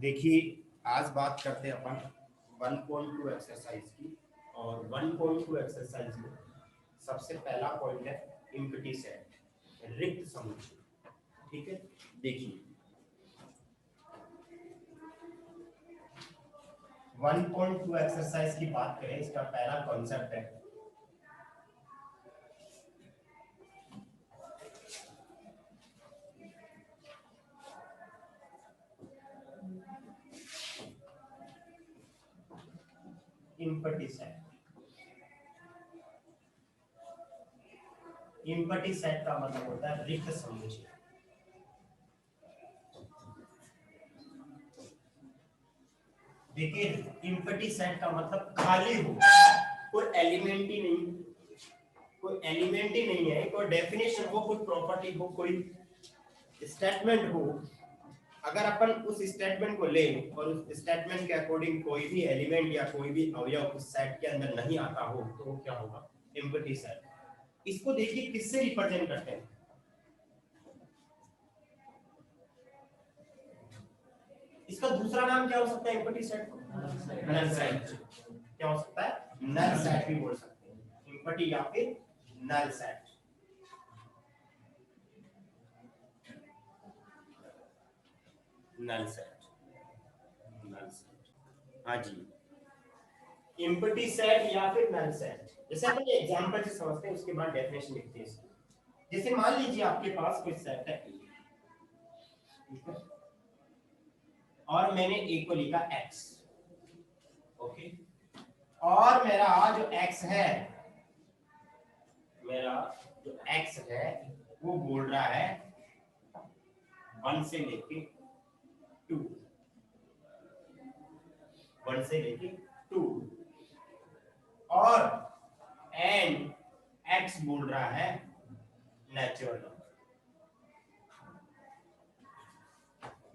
देखिए, आज बात करते हैं अपन 1.2 एक्सरसाइज की। और 1.2 एक्सरसाइज में सबसे पहला पॉइंट है एम्प्टी सेट, रिक्त समुच्चय। ठीक है, देखिए 1.2 एक्सरसाइज की बात करें, इसका पहला कॉन्सेप्ट है एम्प्टी सेट। एम्प्टी सेट का मतलब होता है रिक्त समुच्चय। देखिए, एम्प्टी सेट का मतलब खाली हो, कोई एलिमेंट ही नहीं, कोई एलिमेंट ही नहीं है, कोई डेफिनेशन हो, कोई प्रॉपर्टी हो, कोई स्टेटमेंट हो। अगर अपन उस स्टेटमेंट को लें और उस स्टेटमेंट के अकॉर्डिंग कोई भी एलिमेंट या कोई भी अवयव उस सेट के अंदर नहीं आता हो, तो वो क्या होगा? Empty set. इसको देखिए किससे रिप्रेजेंट करते हैं। इसका दूसरा नाम क्या हो सकता है एम्प्टी सेट को? Null set. क्या हो सकता है? नल सेट भी बोल सकते हैं, एम्प्टी या फिर null set. Null set, null set, हाँ जी, एम्प्टी सेट या फिर नल सेट। जैसे अपन एग्जांपल से समझते हैं, उसके बाद डेफिनेशन लिखते हैं इसकी। जैसे मान लीजिए आपके पास कोई सेट है, ठीक है, और मैंने ए को लिखा x, ओके, और मेरा जो x है, मेरा जो x है वो बोल रहा है 1 से लेके 2, 1 से लेके 2, और एंड x बोल रहा है नेचुरल नंबर।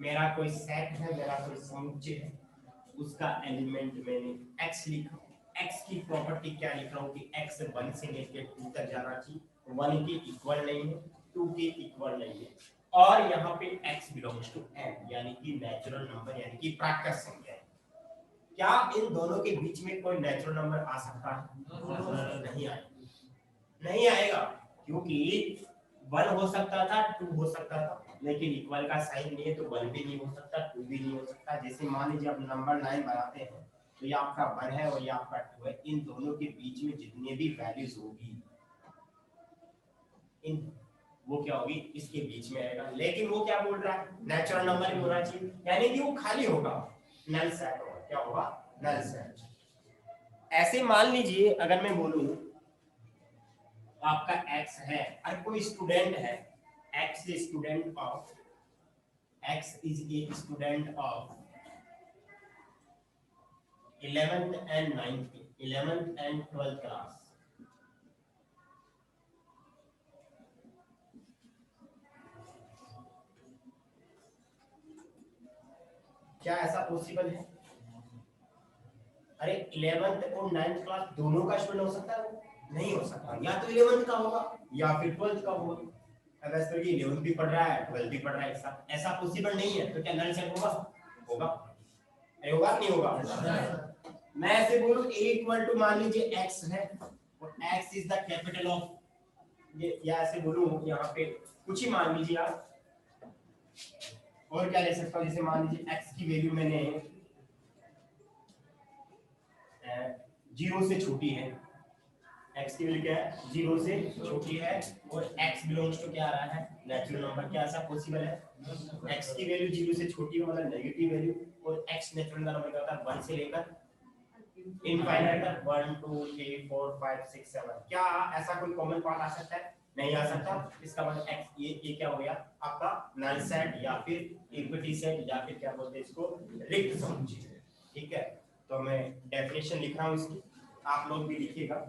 मेरा कोई सेट है, मेरा कोई समुच्चय है, उसका एलिमेंट मैंने x लिखा, x की प्रॉपर्टी क्या लिख रहा हूँ कि x 1 से लेके 2 तक जाना चाहिए, 1 के इक्वल नहीं है, 2 के इक्वल नहीं है, और यहाँ पे x बिलोंग्स टू n, यानी कि नेचुरल नंबर, यानी कि प्राकृत संख्या है। क्या इन दोनों के बीच में कोई नेचुरल नंबर आ सकता है? नहीं आएगा, नहीं आएगा, क्योंकि 1 हो सकता था, 2 हो सकता था, लेकिन इक्वल का साइन नहीं है, तो 1 भी नहीं हो सकता, 2 भी नहीं हो सकता। जैसे मान लीजिए आप नंबर 9 बनाते हैं, तो ये आपका 1 है और ये आपका 2 है, इन दोनों के बीच में जितने भी वैल्यूज होगी, इन वो क्या होगी? इसके बीच में आएगा। लेकिन वो क्या बोल रहा है? नेचुरल नंबर ही होना चाहिए, यानी कि वो खाली होगा, नल सेट होगा। क्या होगा? Null set. ऐसे मान लीजिए अगर मैं बोलूं आपका x है, और कोई स्टूडेंट है, x is student of, x is a student of 11th and 9th, 11th and 12th class। क्या ऐसा पॉसिबल है? अरे 11th और 9th क्लास दोनों का स्टूडेंट हो सकता है? नहीं हो सकता, या तो 11th का होगा या फिर 12th का होगा। अगर तो ये 11th भी पढ़ रहा है, 12th भी पढ़ रहा है, ऐसा पॉसिबल नहीं है, तो क्या नल सेट होगा? होगा, होगा नहीं होगा? मैं ऐसे बोलूं a इक्वल टू, मान लीजिए x है और x is the capital of, ये या ऐसे बोलूं यहाँ पे कुछ ही मान लीजिए आप, और क्या ले सकता हूँ, जैसे मान लीजिए x की वैल्यू मैंने 0 से छोटी है, x की वैल्यू क्या है? 0 से छोटी है, और x बिलोंग्स टू क्या आ रहा है? Natural number. क्या ऐसा पॉसिबल है? x की वैल्यू 0 से छोटी है, मतलब नेगेटिव वैल्यू, और x नेचुरल नंबर का होता है 1 से लेकर इनफाइनाइट तक, 1 2 3 4 5 6 7। क्या ऐसा कोई कॉमन पार्ट आ सकता है? नहीं आ सकता। इसका मतलब x, ये क्या हो गया आपका? नल सेट या फिर इक्विटी सेट, या फिर क्या बोलते हैं इसको? रिक्त समुच्चय। ठीक है, तो मैं डेफिनेशन लिख रहा हूं इसकी, आप लोग भी लिखिएगा।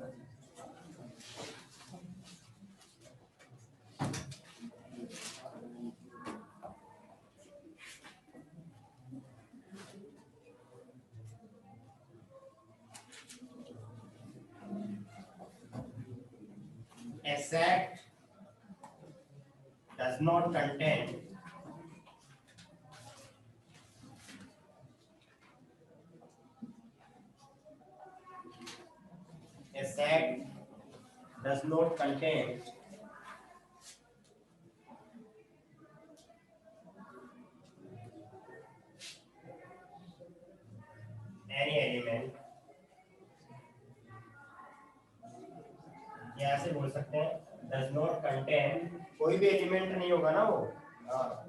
A set does not contain does not contain any element, या ऐसे बोल सकते हैं does not contain, कोई भी एलिमेंट नहीं होगा ना वो, हाँ,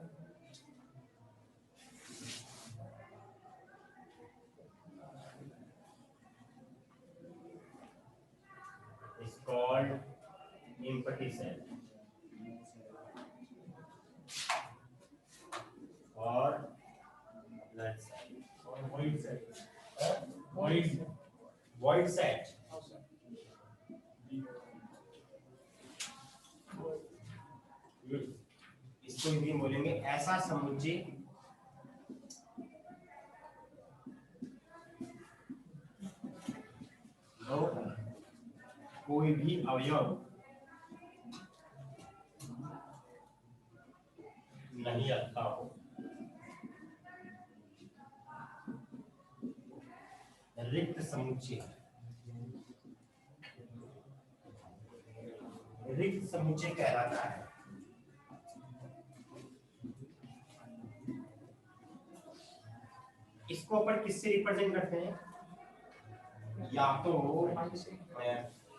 is called empty set or null set or void set, void set, इसको हिंदी में बोलेंगे ऐसा समुच्चय जो कोई भी अवयव नहीं रखता हो, रिक्त समुच्चय, रिक्त समुच्चय कहलाता है। इसको अपन किससे रिप्रेजेंट करते हैं, या तो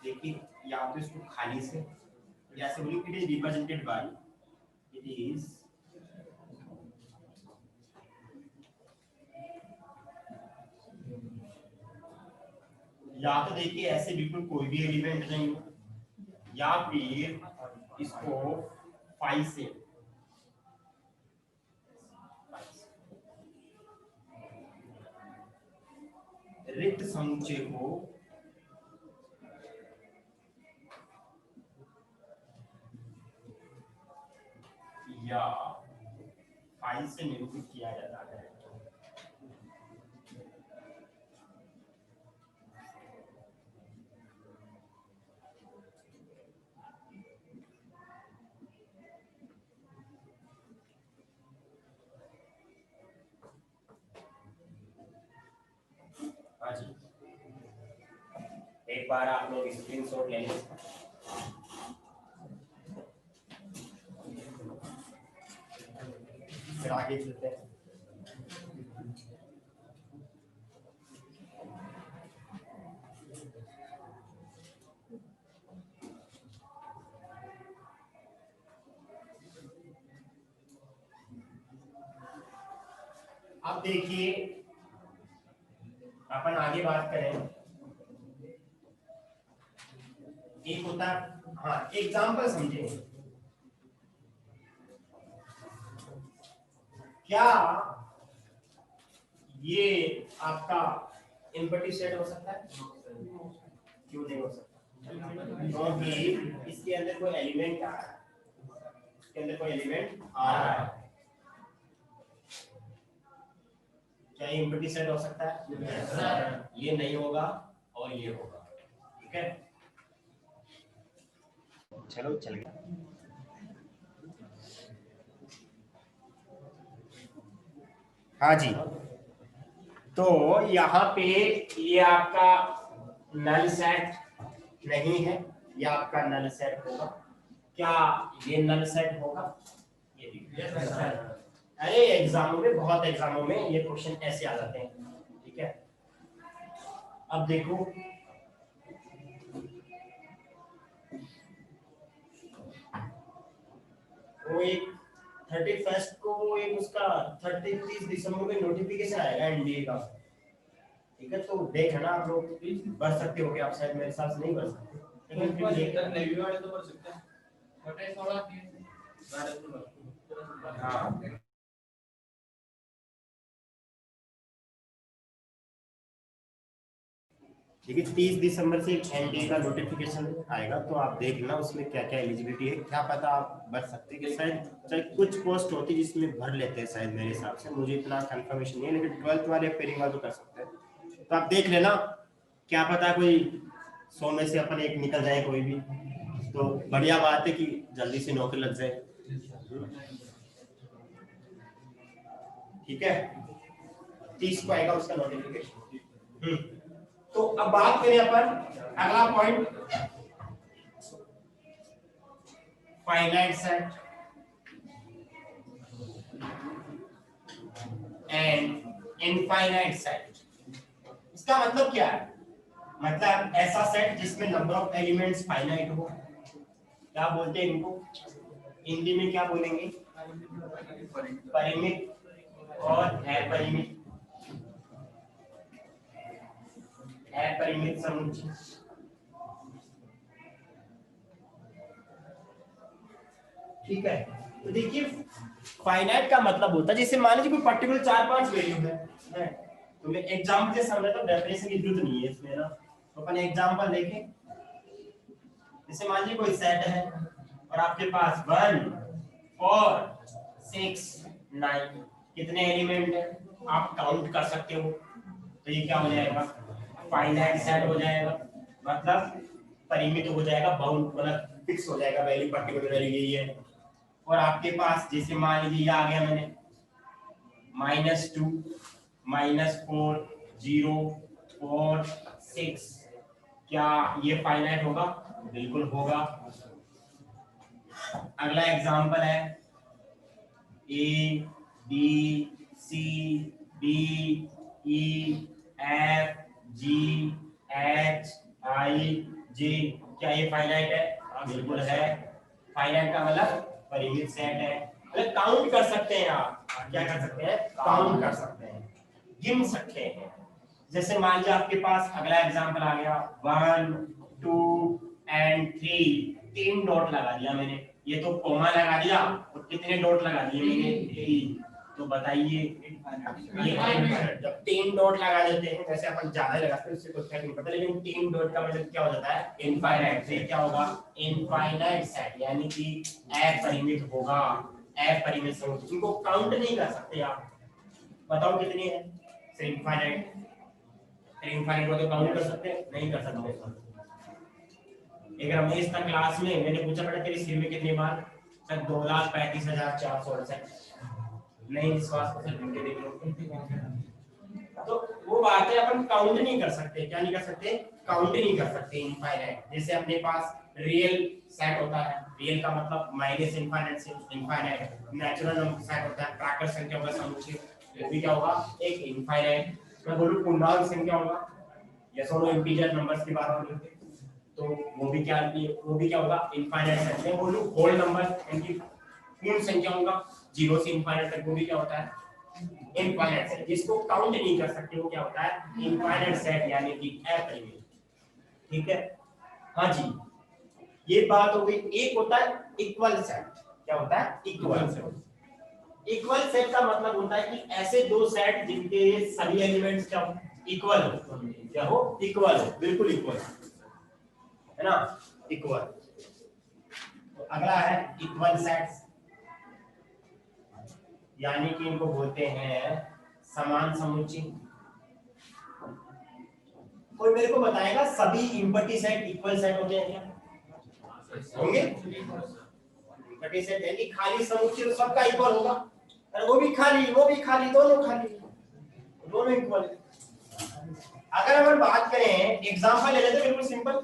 देखिए, या तो इसको खाली से, या से बोलिए it is represented by, it is या तो देखिए ऐसे बिल्कुल कोई भी एलिमेंट नहीं हो, या फिर इसको फाई से, रिक्त समुच्चय को या फाई से निरूपित किया जाता है। हाँ जी, एक बार आप लोग स्क्रीनशॉट ले लें। फिर आगे चलते हैं। अब देखिए अपन आगे बात करें, एक होता है, हाँ एग्जाम्पल समझेंगे, क्या ये आपका एम्प्टी सेट हो सकता है? क्यों नहीं हो सकता? क्योंकि इसके अंदर कोई एलिमेंट आ रहा है, इसके अंदर कोई एलिमेंट आ रहा है। क्या ये एम्प्टी सेट हो सकता है? ये नहीं होगा और ये होगा, ठीक है। चलो चल गया। हाँ जी, तो यहाँ पे ये आपका नल सेट नहीं है, ये आपका नल सेट होगा। क्या ये नल सेट होगा? ये भी अरे एग्जामों में, बहुत एग्जामों में ये क्वेश्चन ऐसे आ जाते हैं, ठीक है। अब देखो वो एक 31 को एक उसका 30 दिसंबर में नोटिफिकेशन आएगा एनडीए का, ठीक है। तो देख है ना आप लोग, भर सकते हो क्या आप? शायद मेरे हिसाब से नहीं भर सकते, लेकिन नेवी वाले तो भर सकते हैं। हाँ देखिए 30 दिसंबर से एनडीए का नोटिफिकेशन आएगा, तो आप देख लेना उसमें क्या क्या एलिजिबिलिटी है, क्या पता आप भर सकते हैं कि शायद चाहे कुछ पोस्ट होती है जिसमें भर लेते हैं शायद, मेरे हिसाब से, मुझे इतना कंफर्मेशन नहीं है, लेकिन 12th वाले पेरिंग वाले तो कर सकते हैं। तो आप देख लेना, क्या पता कोई 100 में से अपन एक निकल जाए कोई भी, तो बढ़िया बात है कि जल्दी से नौकरी लग जाए, ठीक है। 30 को आएगा उसका नोटिफिकेशन। तो अब बात करें अपन अगला point, finite set and infinite set. इसका मतलब क्या है? मतलब ऐसा सेट जिसमें नंबर ऑफ एलिमेंट्स फाइनाइट हो। क्या बोलते हैं इनको? हिंदी में क्या बोलेंगे? परिमित और अपरिमित। अपरिमित समुच्चय। ठीक है, तो देखिए फाइनाइट का मतलब होता है जैसे मान लीजिए कोई पर्टिकुलर 4-5 वैल्यू है, तो मैं एग्जांपल से समझा तो डेफिनेशन की जरूरत नहीं है इसमें ना। तो अपन एग्जांपल देखें, जैसे मान लीजिए कोई सेट है और आपके पास 1 4 6 9 कितने एलिमेंट है आप काउंट कर सकते हो। तो ये क्या हो जाएगा? फाइनाइट सेट हो जाएगा, मतलब परिमित हो जाएगा, बाउंड मतलब फिक्स हो जाएगा, वैल्यू पर्टिकुलर वैल्यू यही है। और आपके पास जैसे मान लीजिए आ गया मैंने -2 -4 0 4 6, क्या ये फाइनाइट होगा? बिल्कुल होगा। अगला एग्जांपल है A B C D E F G H I J, क्या ये फाइनाइट है? बिल्कुल है। फाइनाइट का मतलब परिमित सेट है, मतलब काउंट कर सकते हैं आप। क्या कर सकते हैं? काउंट कर सकते हैं, गिन सकते हैं। जैसे मान लीजिए आपके पास अगला एग्जांपल आ गया 1 2 एंड 3, 3 डॉट लगा दिया मैंने, ये तो कॉमा लगा दिया और कितने डॉट लगा दिए मैंने? 3। तो बताइए ये जब 3 डॉट लगा देते हैं, वैसे अपन ज्यादा लगाते हैं उससे कोई फर्क नहीं पड़ता, लेकिन 3 डॉट का मतलब क्या हो जाता है? इनफाइनाइट। से क्या होगा? इनफाइनाइट सेट, यानी कि अपरिमित होगा। अपरिमित समुच्चय, इनको काउंट नहीं कर सकते आप। बताओ कितनी है? से इनफाइनाइट। इनफाइनाइट को तो काउंट कर सकते हैं? नहीं कर सकते। एक रमेश था क्लास में, मैंने पूछा बेटा तेरी सिर में कितने बाल? सर 2,35,468। नहीं विश्वास को सर ढूंढ के देख लो। तो वो बात है, अपन काउंट नहीं कर सकते। क्या नहीं कर सकते? काउंट नहीं कर सकते इनफाइनाइट। जैसे अपने पास रियल सेट होता है, रियल का मतलब माइनस इनफाइनाइट से इनफाइनाइट। नेचुरल नंबर सेट होता है, प्राकृत संख्या का समुच्चय, ये भी क्या होगा? एक इनफाइनाइट। मैं बोलूं पूर्णांक संख्या होगा, या सोनो इंटीजर नंबर्स की बात करें तो वो भी क्या होगा? Infinite set. मैं बोलूं होल नंबर यानी पूर्ण संख्या होगा 0 से इनफाइनाइट तक, वो भी क्या होता है? Infinite set. जिसको काउंट नहीं कर सकते वो क्या होता है? इनफाइनाइट सेट, यानी कि अपरिमित। ठीक है, हाँ जी, ये बात हो गई। एक होता है इक्वल सेट। क्या होता है? Equal set. इक्वल सेट का मतलब होता है कि ऐसे दो सेट जिनके सभी एलिमेंट्स क्या हो? इक्वल हो। क्या हो? इक्वल हो, बिल्कुल इक्वल है ना, इक्वल। तो अगला है इक्वल सेट्स, यानी कि इनको बोलते हैं समान समुच्चय। कोई मेरे को बताएगा सभी इम्पटी सेट इक्वल सेट होते हैं क्या? होंगे। इम्पटी सेट यानी खाली समुच्चय तो सबका इक्वल होगा, और वो भी खाली दोनों खाली, दोनों इक्वल। अगर अपन बात करें एग्जांपल ले लेते हैं बिल्कुल सिंपल।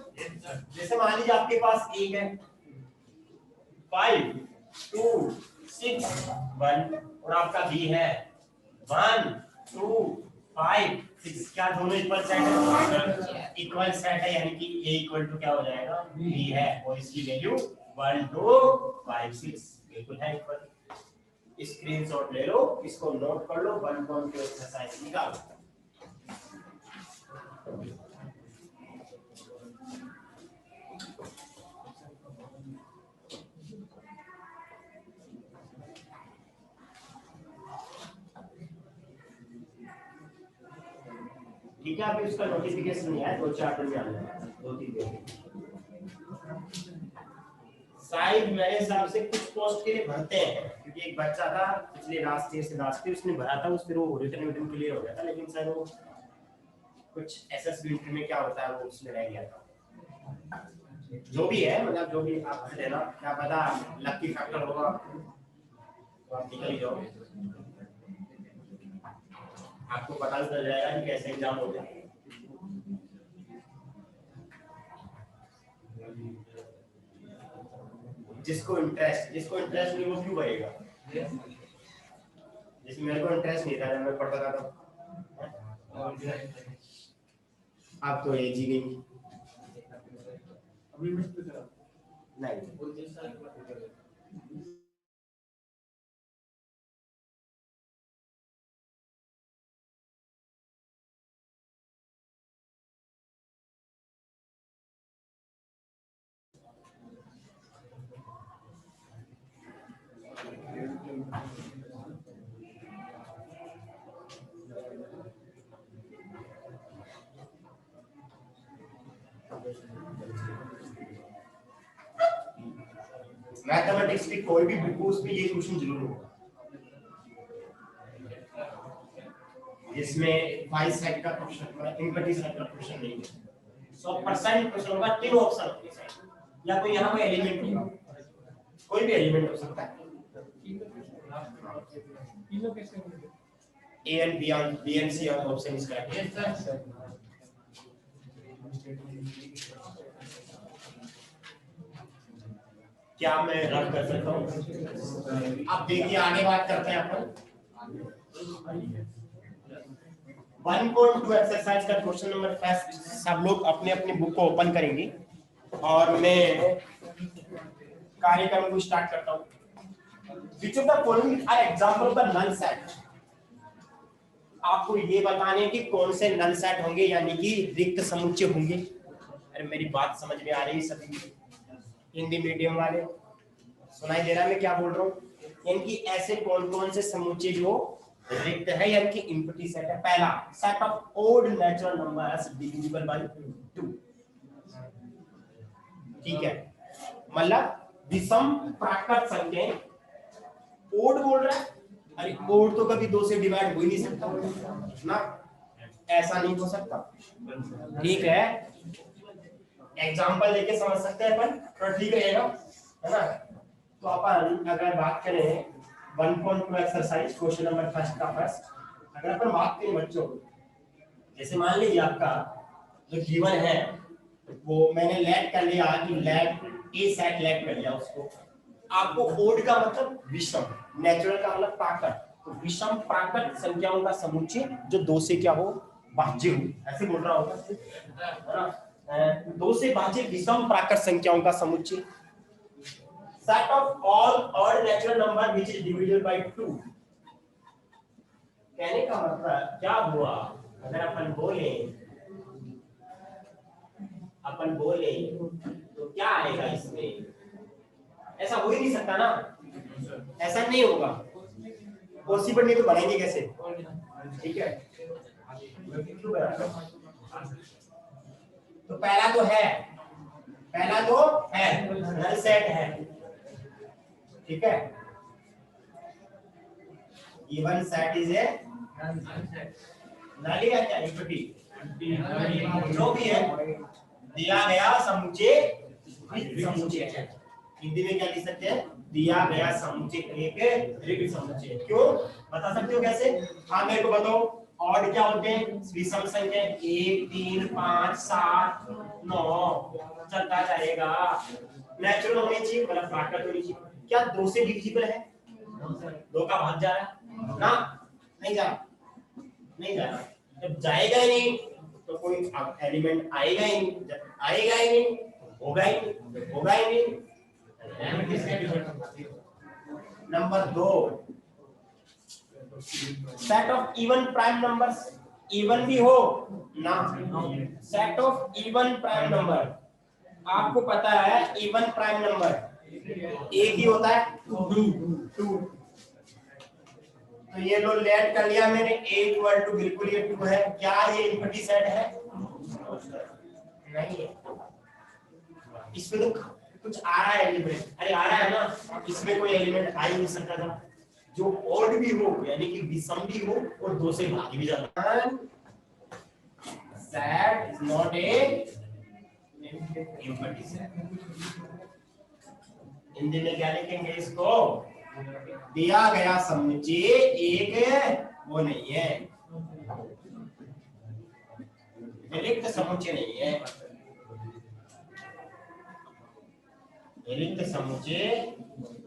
जैसे मान लीजिए आपके पास एक है 5 2 6 1, और आपका बी है 1 2 5 6। क्या दोनों इक्वल सेट है? इक्वल सेट है, यानी कि a इक्वल टू क्या हो जाएगा? b है, और इसकी वैल्यू 1 2 5 6 बिल्कुल है इक्वल। स्क्रीनशॉट ले लो, इसको नोट कर लो, 1.2 एक्सरसाइज निकालो। ठीक है, अभी उसका नोटिफिकेशन नहीं आया, 2-4 दिन में आ जाएगा, 2-3 दिन। शायद मेरे हिसाब से कुछ पोस्ट के लिए भरते हैं, क्योंकि एक बच्चा था पिछले रास्ते से रास्ते उसने भरा था, उस फिर वो रिटर्न क्लियर हो गया था, लेकिन सर वो कुछ एसएसबी इंटरव्यू में क्या होता है वो उसमें रह गया था। जो भी है, मतलब जो भी आप भर लेना, क्या पता लकी फैक्टर होगा तो आप निकल ही जाओ, आपको पता चल जाएगा कि कैसे एग्जाम होते हैं। जिसको इंटरेस्ट नहीं वो क्यों करेगा? जिसमें मेरे को इंटरेस्ट नहीं था जब मैं पढ़ता था तो अब तो एज ही नहीं नहीं मैथमेटिक्स की कोई भी बुक उस पे ये क्वेश्चन जरूर होगा, जिसमें 5 सेट का क्वेश्चन इनवर्टी सेट का क्वेश्चन नहीं है। 100% क्वेश्चन होगा, तीनों ऑप्शन होंगे या कोई यहाँ कोई एलिमेंट होगा, कोई भी एलिमेंट हो सकता है। A and B and C option is correct. क्या मैं रद्द कर सकता हूँ? अब देखिए आगे बात करते हैं अपन 1.2 एक्सरसाइज का क्वेश्चन नंबर फर्स्ट। सब लोग अपने अपने बुक को ओपन करेंगे और मैं कार्यक्रम को स्टार्ट करता हूँ। Which of the following are example of the null set? आपको ये बताने कि कौन से नल सेट होंगे यानी कि रिक्त समुच्चय होंगे। अरे मेरी बात समझ में आ रही है सभी? हिंदी मीडियम वाले सुनाई दे रहा है मैं क्या बोल रहा हूँ? यानी कि ऐसे कौन कौन से समुच्चय जो रिक्त है यानी कि एम्प्टी सेट है। पहला, set of odd natural numbers divisible by 2। ठीक है, मतलब विषम प्राकृत संख्याएं। ओड बोल रहा है, अरे ओड तो कभी 2 से डिवाइड हो ही नहीं सकता ना, ऐसा नहीं हो सकता। ठीक है, एग्जांपल लेके समझ सकते हैं अपन, तो ठीक रहेगा, है ना। तो अपन अगर बात करें 1.2 एक्सरसाइज क्वेश्चन नंबर फर्स्ट का फर्स्ट, अगर अपन बात करें बच्चों, जैसे मान लीजिए आपका जो गिवन है वो मैंने लेट कर लिया कि लेट ए सेट लेट कर लिया उसको। आपको ओड का मतलब विषम, नेचुरल का मतलब प्राकृत, तो विषम प्राकृत संख्याओं का समुच्चय जो 2 से क्या हो, भाज्य हो, ऐसे बोल रहा होगा, है ना। 2 से भाज्य विषम प्राकृत संख्याओं का समुच्चय। Set of all odd natural number which is divisible by 2। कहने का मतलब क्या हुआ, अगर अपन बोले तो क्या आएगा इसमें? ऐसा हो ही नहीं सकता ना, ऐसा नहीं होगा, पॉसिबल नहीं तो बनाएंगे कैसे? ठीक है, तो पहला तो है नल सेट है, ठीक है। इवन सेट इज ए नल या क्या एम्प्टी, जो भी है दिया गया समुच्चय है। हिंदी में क्या लिख सकते हैं? दिया गया समुच्चय एक रिक्त समुच्चय। क्यों बता सकते हो कैसे? हाँ मेरे को बताओ, ऑड क्या होते हैं? विषम संख्या 1 3 5 7 9 चलता जाएगा। नेचुरल होनी चाहिए, मतलब प्राकृत होनी चाहिए। क्या 2 से डिविजिबल है? 2 का भाग जा रहा है ना? नहीं जा रहा। जब जाएगा ही नहीं तो कोई एलिमेंट आएगा ही नहीं, होगा ही नहीं। Number 2, set of even prime numbers. Even भी हो ना, set of even prime number, आपको पता है इवन प्राइम नंबर एक ही होता है, 2। तो ये लो लेट कर लिया मैंने, a इक्वल टू बिल्कुल ये 2 है। क्या ये एम्प्टी सेट है? नहीं है। इसमें तो कुछ आ रहा है एलिमेंट, अरे आ रहा है ना, इसमें कोई एलिमेंट आ ही नहीं सकता था जो ऑड भी हो यानी कि विषम भी हो और 2 से भाग भी जाता। Set is not a empty set. Hindi में क्या लिखेंगे इसको? दिया गया समुच्चय एक वो नहीं है, रिक्त समुच्चय नहीं है। रिक्त समुच्चय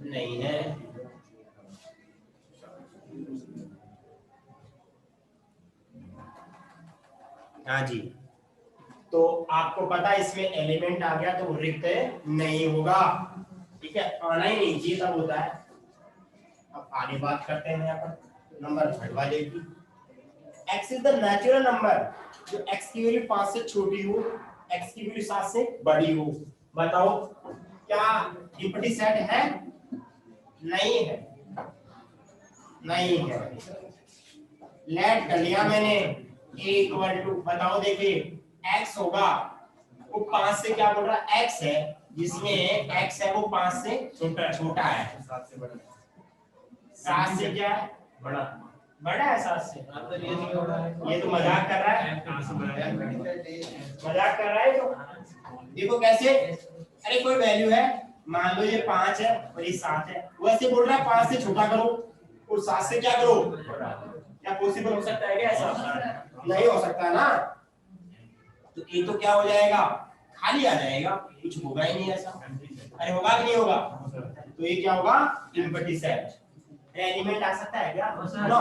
नहीं है। हाँ जी, तो आपको पता है इसमें एलिमेंट आ गया तो रिक्त नहीं होगा, ठीक है, आना ही नहीं चाहिए तब होता है। अब आगे बात करते हैं यहाँ पर नंबर थर्ड वाले की। x is the natural number जो x की वैल्यू 5 से छोटी हो, x की वैल्यू 7 से बड़ी हो। बताओ क्या एम्प्टी सेट है? नहीं है, नहीं है। लेट कर लिया मैंने a इक्वल टू, बताओ देखिए x होगा, वो 5 से क्या बोल रहा है, x है, जिसमें x है वो 5 से छोटा है, 7 से बड़ा, 7 से क्या है बड़ा, बड़ा है 7 से। ये तो मजाक कर रहा है, मजाक कर रहा है। तो देखो कैसे, अरे कोई वैल्यू है, मान लो ये 5 है और ये 7 है, वैसे बोल रहा है 5 से छोटा करो और 7 से क्या करो, क्या पॉसिबल हो सकता है क्या ऐसा? नहीं हो सकता ना। तो ये तो क्या हो जाएगा, खाली आ जाएगा, कुछ होगा ही नहीं ऐसा। अरे होगा कि नहीं होगा? तो ये क्या होगा, एम्प्टी सेट। एलिमेंट आ सकता है क्या? No.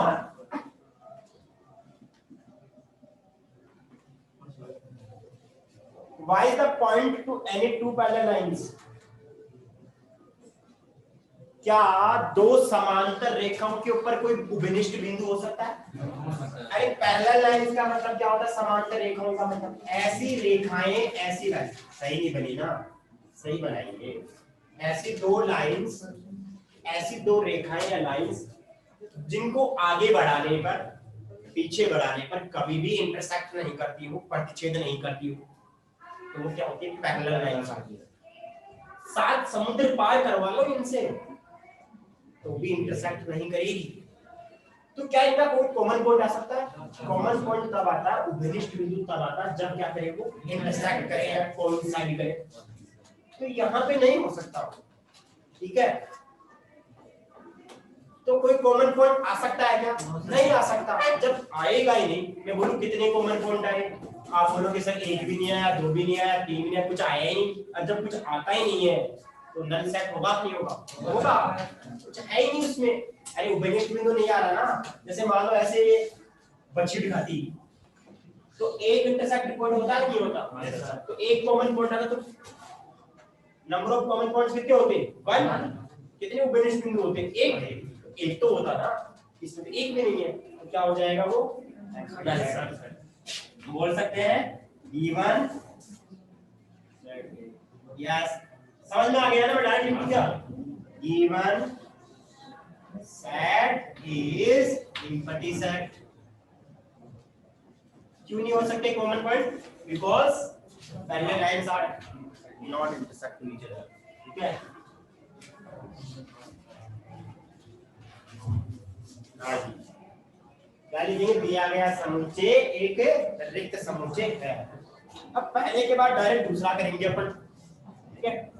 Why is the point to any two parallel lines? क्या दो समांतर रेखाओं के ऊपर कोई उभयनिष्ठ बिंदु हो सकता है? अरे पैरेलल लाइंस का मतलब क्या होता है, समांतर रेखाओं का मतलब ऐसी रेखाएं, ऐसी लाइन, सही नहीं बनी ना, सही बनाइए। ऐसी दो लाइंस, ऐसी दो रेखाएं या लाइंस जिनको आगे बढ़ाने पर, पीछे बढ़ाने पर कभी भी इंटरसेक्ट नहीं करती हो, प्रतिच्छेद नहीं करती हो, तो वो क्या होती है, पैरेलल लाइंस आती है। 7 समुद्र पार करवा लो इनसे तो भी इंटरसेक्ट नहीं करेगी। तो क्या इनका कोई कॉमन पॉइंट आ सकता है? कॉमन पॉइंट तब आता है, उभयनिष्ठ बिंदु तब आता है जब क्या करे, वो इंटरसेक्ट करे या कोइंसाइड करे। तो यहाँ पे नहीं हो सकता, ठीक है। तो कोई कॉमन पॉइंट आ सकता है क्या? नहीं आ सकता। जब आएगा ही नहीं, मैं बोलूं कितने कॉमन पॉइंट आए, आप बोलोगे सर एक भी नहीं आया, 2 भी नहीं आया, 3 भी नहीं आया, कुछ आया ही नहीं। और जब कुछ आता ही नहीं है तो नल सेट होगा कि नहीं होगा? होगा, कुछ है ही नहीं उसमें। अरे उभयनिष्ठ बिंदु नहीं आ रहा ना, जैसे मान लो ऐसे बच्ची दिखाती तो एक इंटरसेक्ट पॉइंट होता है नहीं होता? तो एक कॉमन पॉइंट आता तो नंबर ऑफ कॉमन पॉइंट्स कितने होते? 1। कितने उभयनिष्ठ बिंदु होते? एक तो होता ना, इसमें तो एक भी नहीं है, तो क्या हो जाएगा वो? बोल सकते हैं E1, यस, समझ में आ गया ना, मैं डायरेक्ट लिख दिया। E1 set is empty set। क्यों नहीं हो सकते common point? Because parallel lines are not intersecting each other, ठीक है। क्या लिखेंगे, दिया गया समुच्चय एक रिक्त समुच्चय है। अब पहले के बाद डायरेक्ट दूसरा करेंगे अपन, ठीक है।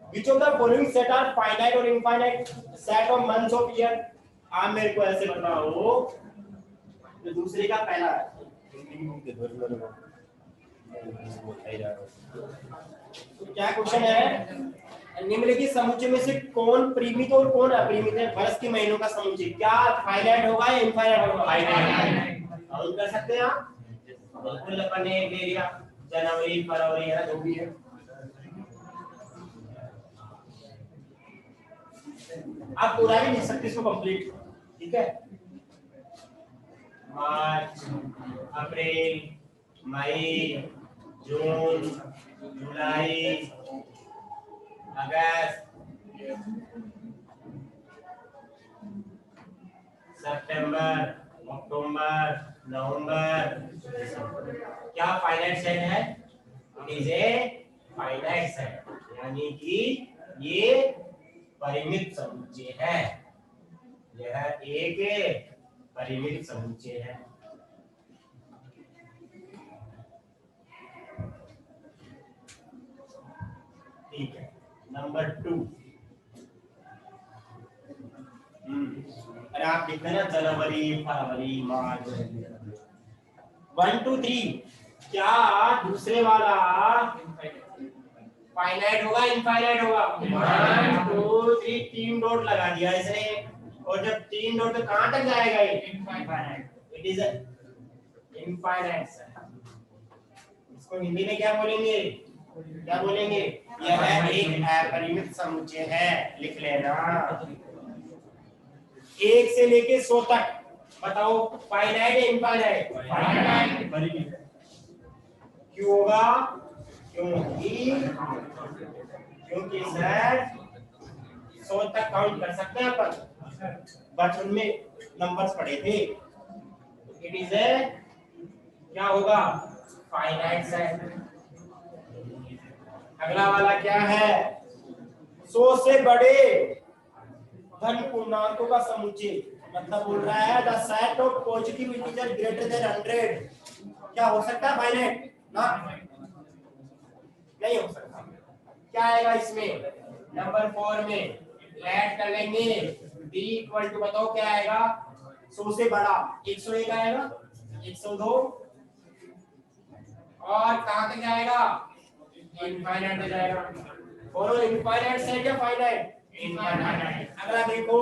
Which of the following set are finite or infinite set of months of year? आप मेरे को ऐसे बताओ, तो दूसरे का पहला तो क्या क्वेश्चन है, निम्नलिखित समुच्चय में से कौन परिमित और कौन अपरिमित है? वर्ष के महीनों का समुच्चय क्या फाइनाइट होगा या इनफाइनाइट होगा? फाइनाइट। काउंट कर सकते हैं आप, बिल्कुल अपन ने ले लिया, जनवरी फरवरी है, जो भी है। आप पूरा भी लिख सकते इसको कंप्लीट, ठीक है। मार्च, अप्रैल, मई, जून, जुलाई, अगस्त, सितंबर, अक्टूबर, नवंबर, क्या फाइनाइट सेट है? It is a finite set, यानी कि ये परिमित समुच्चय है, यह एक परिमित समुच्चय है। ठीक है, नंबर 2। अरे आप लिखते ना जनवरी, फरवरी, मार्च, 1 2 3, क्या दूसरे वाला फाइनाइट होगा इनफाइनाइट होगा? 1 2 3 तीन डॉट लगा दिया इसने, और जब तीन डॉट तो कहां तक जाएगा ये? Infinite. It is infinite set. इसको हिंदी में क्या बोलेंगे? क्या बोलेंगे? यह एक अपरिमित समुच्चय है, लिख लेना। 1 से लेके 100 तक बताओ, फाइनाइट है इनफाइनाइट? फाइनाइट। क्यों होगा? क्योंकि सर 100 तक काउंट कर सकते हैं अपन, बचपन में नंबर्स पढ़े थे। इट इज ए क्या होगा? Finite set. अगला वाला क्या है? 100 से बड़े धन पूर्णांकों का समुच्चय, मतलब बोल रहा है the set of positive integer greater than 100। क्या हो सकता है? फाइनाइट ना? नहीं हो सकता। क्या आएगा इसमें? नंबर 4 में ऐड कर लेंगे b इक्वल टू, बताओ क्या आएगा? 100 से बड़ा 101 आएगा, 102, और कहां तक जाएगा? इनफाइनाइट हो जाएगा। बोलो इनफाइनाइट सेट या फाइनाइट? इनफाइनाइट। अगला देखो,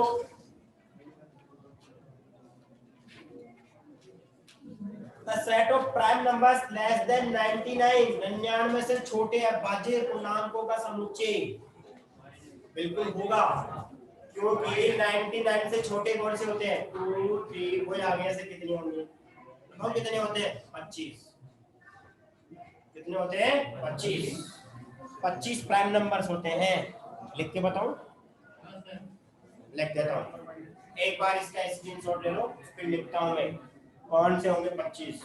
the set of prime numbers less than 99, 99 से छोटे अभाज्य पूर्णांकों का समुच्चय। बिल्कुल होगा, क्योंकि 99 से छोटे कौन से होते हैं? 2 3 कोई आगे से कितने होंगे? बताओ कितने होते हैं? 25। कितने होते हैं? 25। 25 प्राइम नंबर्स होते हैं। लिख के बताओ? लिख देता हूँ, एक बार इसका स्क्रीनशॉट ले लो, फिर लिखता हूँ मैं कौन से होंगे 25।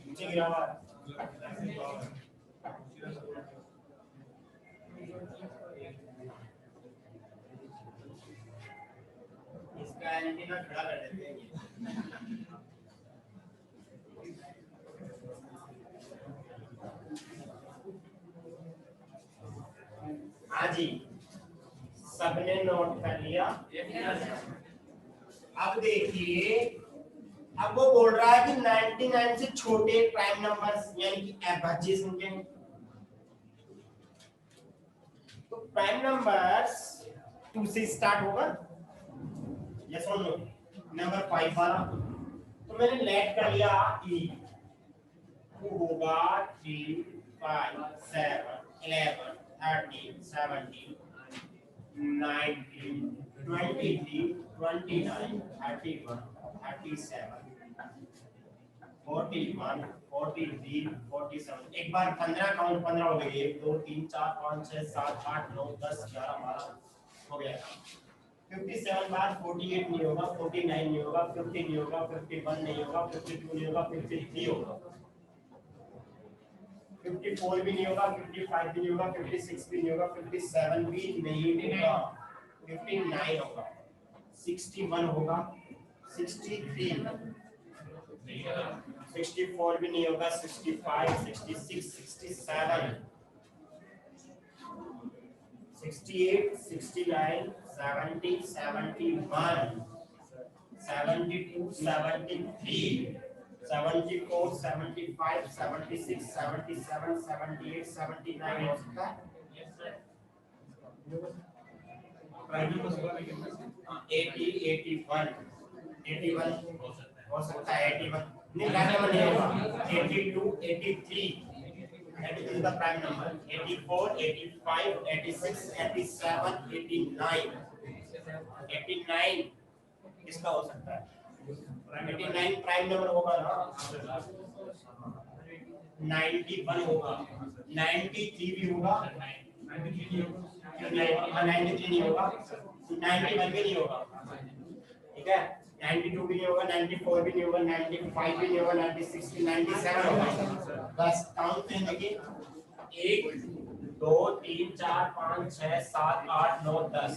नीचे गिरा हुआ इसका एंटीना खड़ा कर देते हैं। हाँ जी, सबने नोट कर लिया। अब देखिए, अब वो बोल रहा है कि 99 से छोटे प्राइम नंबर्स यानी कि अभाज्य संख्या। तो प्राइम नंबर्स 2 से स्टार्ट होगा, यस और नो? नंबर 5 वाला तो मैंने लेट कर लिया e, 2 होगा 3 5 7 11 13 17 19 23 29 31 37 41 43 47। एक बार 15 काउंट, 15 हो गए, 1 2 3 4 5 6 7 8 9 10 11 12 हो गया। 57 बार 48 नहीं होगा, 49 नहीं होगा, 50 नहीं होगा, 51 नहीं होगा, 52 नहीं होगा, 53 होगा, 54 भी नहीं होगा, 55 भी नहीं होगा, 56 भी नहीं होगा, 57 भी नहीं होगा, 59 होगा, 61 होगा, 63 64 भी नहीं होगा, 65 66 67 68 69 70 71 72 73 74 75 76 77 78 79 हो सकता है। 80 81 81 हो सकता है। 81 नहीं, प्राइम नंबर नहीं होगा। 82 83 that is the prime number। 84 85 86 87 89 89 किसका हो सकता है? 89 प्राइम नंबर होगा ना। 91 होगा, 93 भी होगा, 93 नहीं होगा, 91 भी नहीं होगा, ठीक है, 92 भी नहीं होगा, 94 भी नहीं होगा, 95 भी नहीं होगा, 96 भी, 97 होगा। बस काउंट करें, देखिए 1 2 3 4 5 6 7 8 9 10,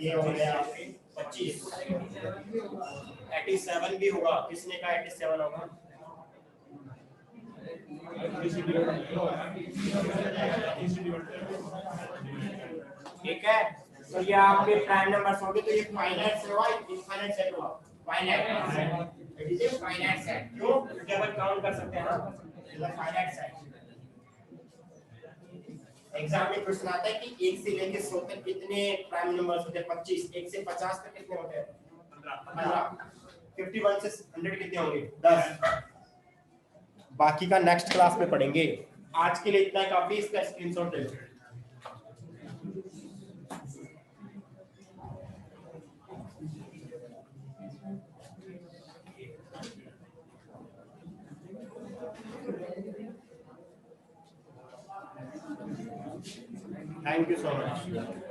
ये हो गया 25। 87 भी होगा, किसने कहा 87 होगा? ठीक है, तो ये आपके प्राइम नंबर्स होंगे, तो ये फाइनाइट सेट हुआ, इनफाइनाइट सेट हुआ, finite, it is a finite set, क्यों? क्योंकि अपन काउंट कर सकते हैं ना, it is a finite set. Exam में क्वेश्चन आता है कि 1 से लेके 100 तक कितने प्राइम नंबर्स होते हैं? 25। 1 से 50 तक कितने होते हैं? 15। 51 से 100 कितने होंगे? 10। बाकी का नेक्स्ट क्लास में पढ़ेंगे, आज के लिए इतना काफी, इसका स्क्रीनशॉट ले लो। Thank you so much.